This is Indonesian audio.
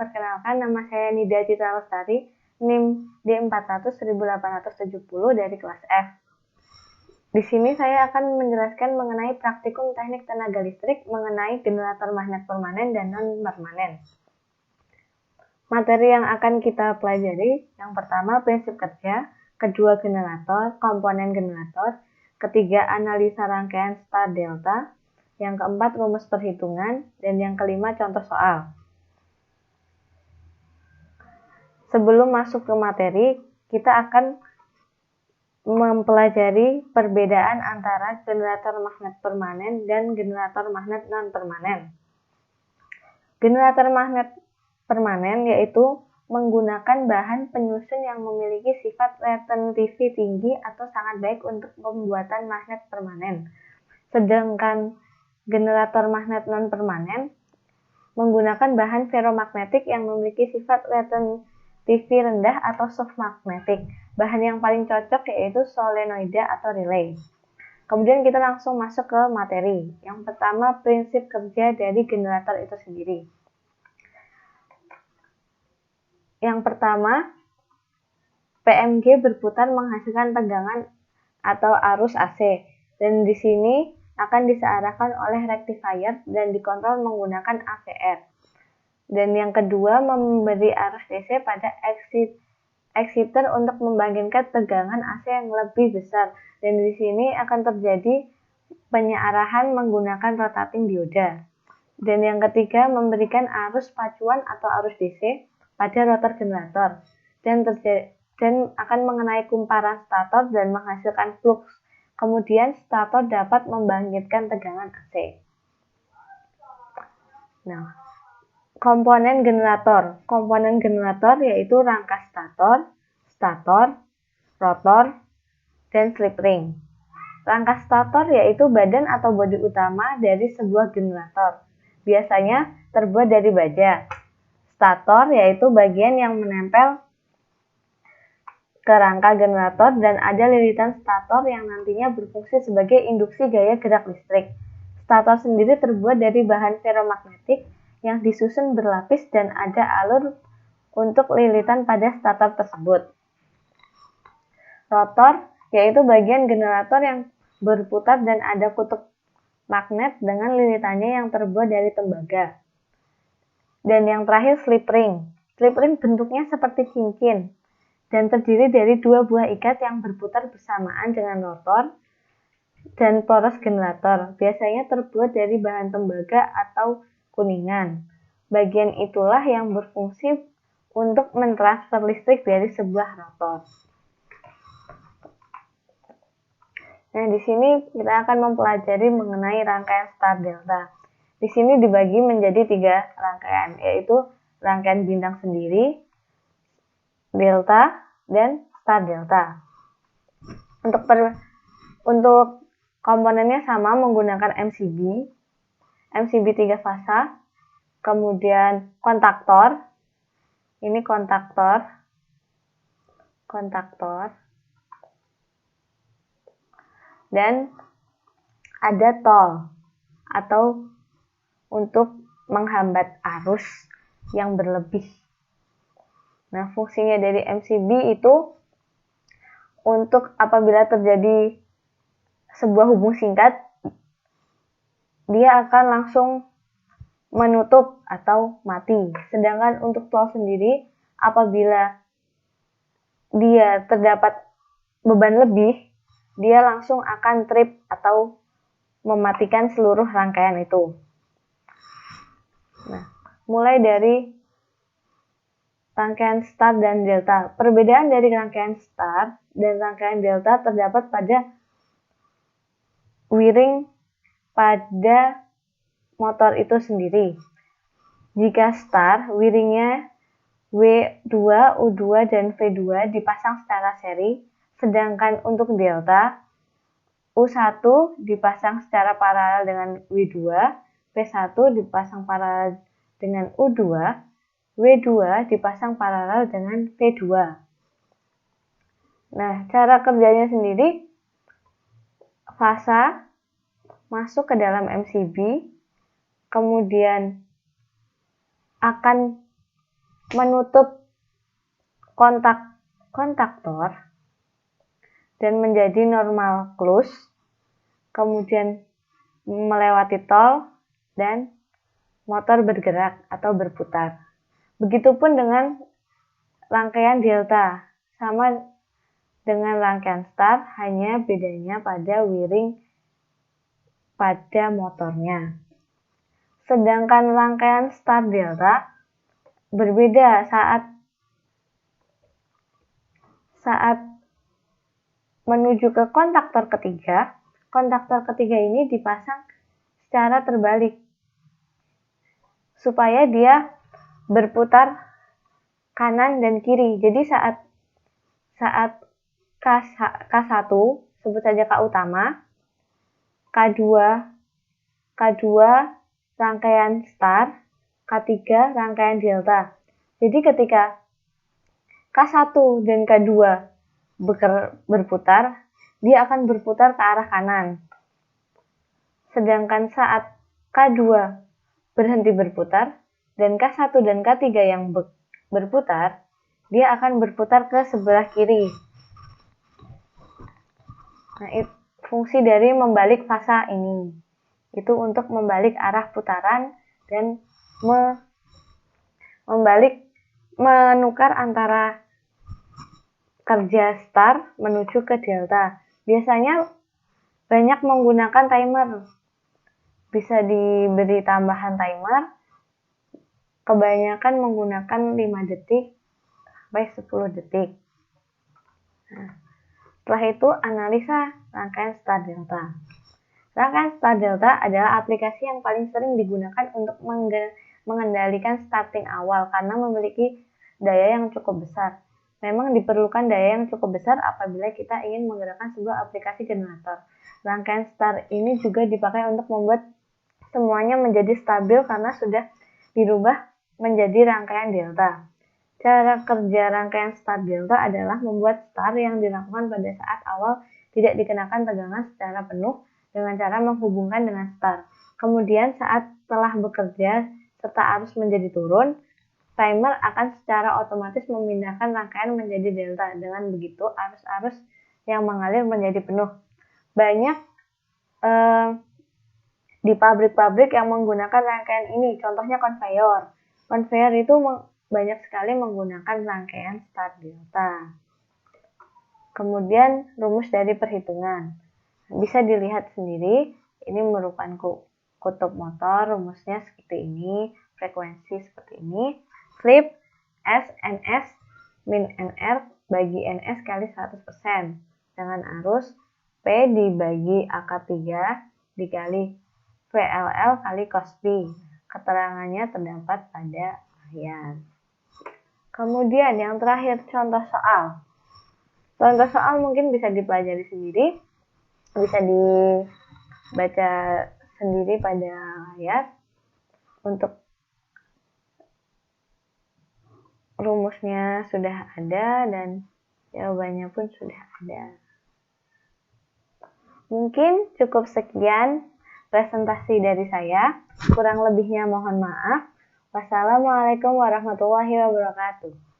Perkenalkan, nama saya Nida Citra Lestari, NIM D400-1870 dari kelas F. Di sini saya akan menjelaskan mengenai praktikum teknik tenaga listrik mengenai generator magnet permanen dan non-permanen. Materi yang akan kita pelajari, yang pertama prinsip kerja, kedua generator, komponen generator, ketiga analisa rangkaian star delta, yang keempat rumus perhitungan, dan yang kelima contoh soal. Sebelum masuk ke materi, kita akan mempelajari perbedaan antara generator magnet permanen dan generator magnet non-permanen. Generator magnet permanen yaitu menggunakan bahan penyusun yang memiliki sifat retentivity tinggi atau sangat baik untuk pembuatan magnet permanen. Sedangkan generator magnet non-permanen menggunakan bahan ferromagnetik yang memiliki sifat retentivity rendah atau soft magnetic. Bahan yang paling cocok yaitu solenoida atau relay. Kemudian kita langsung masuk ke materi. Yang pertama, prinsip kerja dari generator itu sendiri. Yang pertama, PMG berputar menghasilkan tegangan atau arus AC. Dan di sini akan disearahkan oleh rectifier dan dikontrol menggunakan AVR. Dan yang kedua, memberi arus DC pada exciter untuk membangkitkan tegangan AC yang lebih besar. Dan di sini akan terjadi penyearahan menggunakan rotating dioda. Dan yang ketiga, memberikan arus pacuan atau arus DC pada rotor generator. Dan akan mengenai kumparan stator dan menghasilkan flux. Kemudian stator dapat membangkitkan tegangan AC. Nah, komponen generator. Komponen generator yaitu rangka stator, rotor, dan slip ring. Rangka stator yaitu badan atau bodi utama dari sebuah generator. Biasanya terbuat dari baja. Stator yaitu bagian yang menempel ke rangka generator dan ada lilitan stator yang nantinya berfungsi sebagai induksi gaya gerak listrik. Stator sendiri terbuat dari bahan ferromagnetik yang disusun berlapis dan ada alur untuk lilitan pada stator tersebut. Rotor yaitu bagian generator yang berputar dan ada kutub magnet dengan lilitannya yang terbuat dari tembaga. Dan yang terakhir slip ring. Slip ring bentuknya seperti cincin dan terdiri dari dua buah ikat yang berputar bersamaan dengan rotor dan poros generator. Biasanya terbuat dari bahan tembaga atau kuningan. Bagian itulah yang berfungsi untuk mentransfer listrik dari sebuah rotor. Nah, di sini kita akan mempelajari mengenai rangkaian star delta. Di sini dibagi menjadi 3 rangkaian, yaitu rangkaian bintang sendiri, delta, dan star delta. Untuk komponennya sama menggunakan MCB 3 fasa, kemudian kontaktor, ini kontaktor, dan ada tol atau untuk menghambat arus yang berlebih. Nah, fungsinya dari MCB itu untuk apabila terjadi sebuah hubung singkat, dia akan langsung menutup atau mati. Sedangkan untuk tol sendiri, apabila dia terdapat beban lebih, dia langsung akan trip atau mematikan seluruh rangkaian itu. Nah, mulai dari rangkaian star dan delta. Perbedaan dari rangkaian star dan rangkaian delta terdapat pada wiring pada motor itu sendiri. Jika star, wiringnya W2, U2, dan V2 dipasang secara seri, sedangkan untuk delta, U1 dipasang secara paralel dengan W2, V1 dipasang paralel dengan U2, W2 dipasang paralel dengan V2. Nah, cara kerjanya sendiri, fasa masuk ke dalam MCB, kemudian akan menutup kontaktor dan menjadi normal close, kemudian melewati tol dan motor bergerak atau berputar. Begitupun dengan rangkaian delta, sama dengan rangkaian start, hanya bedanya pada wiring pada motornya. Sedangkan rangkaian start delta berbeda saat menuju ke kontaktor ketiga. Kontaktor ketiga ini dipasang secara terbalik supaya dia berputar kanan dan kiri. Jadi saat K1, sebut saja K utama, K2 rangkaian start, K3 rangkaian delta. Jadi ketika K1 dan K2 berputar, dia akan berputar ke arah kanan. Sedangkan saat K2 berhenti berputar dan K1 dan K3 yang berputar, dia akan berputar ke sebelah kiri. Nah, fungsi dari membalik fasa ini itu untuk membalik arah putaran dan menukar antara kerja start menuju ke delta. Biasanya banyak menggunakan timer. Bisa diberi tambahan timer. Kebanyakan menggunakan 5 detik sampai 10 detik. Nah, setelah itu analisa rangkaian start delta. Rangkaian start delta adalah aplikasi yang paling sering digunakan untuk mengendalikan starting awal karena memiliki daya yang cukup besar. Memang diperlukan daya yang cukup besar apabila kita ingin menggerakkan sebuah aplikasi generator. Rangkaian start ini juga dipakai untuk membuat semuanya menjadi stabil karena sudah dirubah menjadi rangkaian delta. Cara kerja rangkaian start delta adalah membuat start yang dilakukan pada saat awal tidak dikenakan tegangan secara penuh dengan cara menghubungkan dengan start. Kemudian saat telah bekerja serta arus menjadi turun, timer akan secara otomatis memindahkan rangkaian menjadi delta. Dengan begitu arus-arus yang mengalir menjadi penuh. Banyak di pabrik-pabrik yang menggunakan rangkaian ini, contohnya konveyor. Konveyor itu banyak sekali menggunakan rangkaian start delta. Kemudian rumus dari perhitungan. Bisa dilihat sendiri, ini merupakan kutub motor, rumusnya seperti ini, frekuensi seperti ini, slip S NS min NR bagi NS kali 100%, dengan arus P dibagi AK3 dikali VLL kali cos B. Keterangannya terdapat pada layar. Kemudian yang terakhir, contoh soal. Contoh soal mungkin bisa dipelajari sendiri, bisa dibaca sendiri pada layar. Untuk rumusnya sudah ada dan jawabannya pun sudah ada. Mungkin cukup sekian presentasi dari saya. Kurang lebihnya mohon maaf. Wassalamualaikum warahmatullahi wabarakatuh.